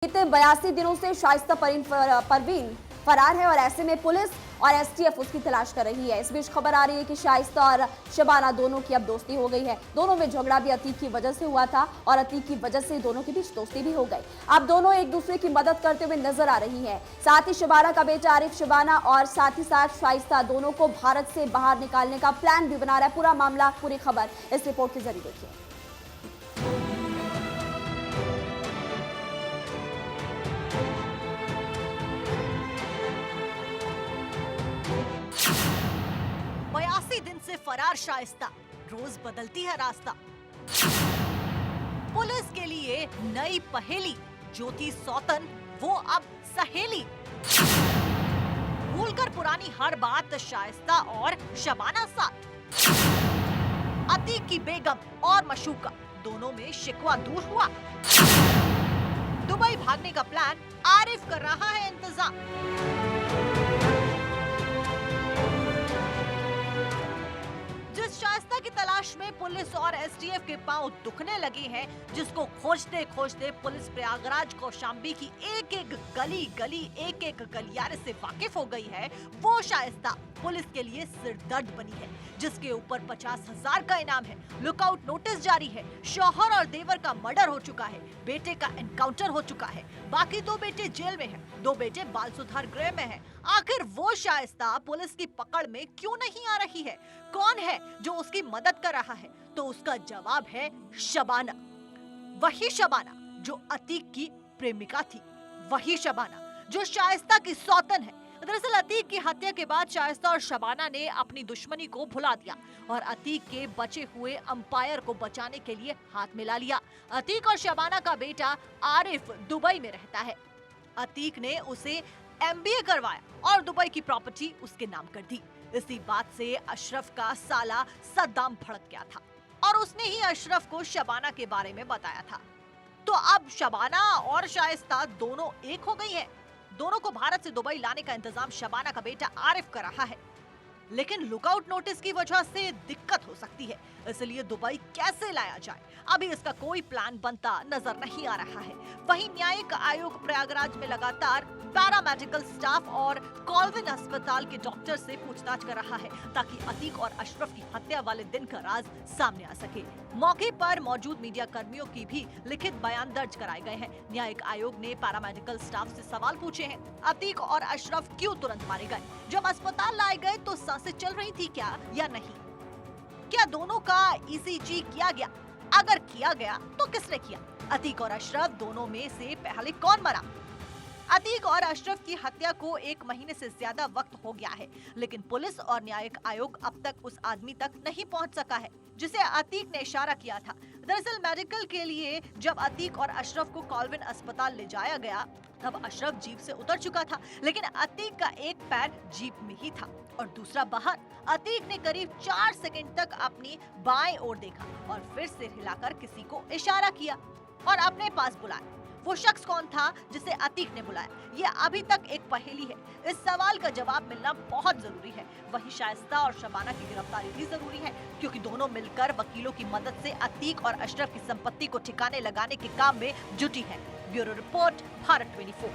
बीते 82 दिनों से शाइस्ता परवीन फरार है और ऐसे में पुलिस और एसटीएफ उसकी तलाश कर रही है। इस बीच खबर आ रही है कि शाइस्ता और शबाना दोनों की अब दोस्ती हो गई है। दोनों में झगड़ा भी अतीक की वजह से हुआ था और अतीक की वजह से दोनों के बीच दोस्ती भी हो गई। अब दोनों एक दूसरे की मदद करते हुए नजर आ रही है। साथ ही शबाना का बेटा आरिफ शबाना और साथ ही साथ शाइस्ता दोनों को भारत से बाहर निकालने का प्लान भी बना रहा है। पूरा मामला, पूरी खबर इस रिपोर्ट के जरिए देखिए। दिन से फरार शाइस्ता, रोज बदलती है रास्ता। पुलिस के लिए नई पहेली, ज्योति सौतन वो अब सहेली। भूलकर पुरानी हर बात, शाइस्ता और शबाना साथ। अतीक की बेगम और मशूका, दोनों में शिकवा दूर हुआ। दुबई भागने का प्लान, आरिफ कर रहा है इंतजाम। शाइस्ता की तलाश में पुलिस और एसटीएफ के पांव दुखने लगे हैं, जिसको खोजते खोजते पुलिस प्रयागराज कौशाम्बी की एक एक गली एक एक गलियारे से वाकिफ हो गई है। वो शाइस्ता पुलिस के लिए सिरदर्द बनी है, जिसके ऊपर 50,000 का इनाम है। लुकआउट नोटिस जारी है। शौहर और देवर का मर्डर हो चुका है। बेटे का एनकाउंटर हो चुका है। बाकी 2 बेटे जेल में हैं, 2 बेटे बाल सुधार गृह में हैं। आखिर वो शाइस्ता पुलिस की पकड़ में क्यों नहीं आ रही है? कौन है जो उसकी मदद कर रहा है? तो उसका जवाब है शबाना। वही शबाना जो अतीक की प्रेमिका थी, वही शबाना जो शाइस्ता की सौतन है। दरअसल अतीक की हत्या के बाद शाइस्ता और शबाना ने अपनी दुश्मनी को भुला दिया और अतीक के बचे हुए अंपायर को बचाने के लिए हाथ मिला लिया। अतीक और शबाना का बेटा आरिफ दुबई में रहता है। अतीक ने उसे एमबीए करवाया और दुबई की प्रॉपर्टी उसके नाम कर दी। इसी बात से अशरफ का साला सद्दाम भड़क गया था और उसने ही अशरफ को शबाना के बारे में बताया था। तो अब शबाना और शाइस्ता दोनों एक हो गई हैं। दोनों को भारत से दुबई लाने का इंतजाम शबाना का बेटा आरिफ कर रहा है, लेकिन लुकआउट नोटिस की वजह से दिक्कत हो सकती है। इसलिए दुबई कैसे लाया जाए, अभी इसका कोई प्लान बनता नजर नहीं आ रहा है। वहीं न्यायिक आयोग प्रयागराज में लगातार पैरामेडिकल स्टाफ और कॉल्विन अस्पताल के डॉक्टर से पूछताछ कर रहा है, ताकि अतीक और अशरफ की हत्या वाले दिन का राज सामने आ सके। मौके पर मौजूद मीडिया कर्मियों की भी लिखित बयान दर्ज कराए गए हैं। न्यायिक आयोग ने पैरामेडिकल स्टाफ से सवाल पूछे हैं, अतीक और अशरफ क्यों तुरंत मारे गए? जब अस्पताल लाए गए तो सांसें चल रही थी क्या या नहीं? क्या दोनों का ईसीजी किया गया? अगर किया गया तो किसने किया? अतीक और अशरफ दोनों में से पहले कौन मरा? अतीक और अशरफ की हत्या को 1 महीने से ज्यादा वक्त हो गया है, लेकिन पुलिस और न्यायिक आयोग अब तक उस आदमी तक नहीं पहुंच सका है जिसे अतीक ने इशारा किया था। दरअसल मेडिकल के लिए जब अतीक और अशरफ को कॉल्विन अस्पताल ले जाया गया, तब अशरफ जीप से उतर चुका था, लेकिन अतीक का एक पैर जीप में ही था और दूसरा बाहर। अतीक ने करीब 4 सेकंड तक अपनी बाएं ओर देखा और फिर सिर हिलाकर किसी को इशारा किया और अपने पास बुलाया। वो शख्स कौन था जिसे अतीक ने बुलाया? ये अभी तक एक पहेली है। इस सवाल का जवाब मिलना बहुत जरूरी है। वही शाइस्ता और शबाना की गिरफ्तारी भी जरूरी है, क्योंकि दोनों मिलकर वकीलों की मदद से अतीक और अशरफ की संपत्ति को ठिकाने लगाने के काम में जुटी है। Bureau report, Bharat 24।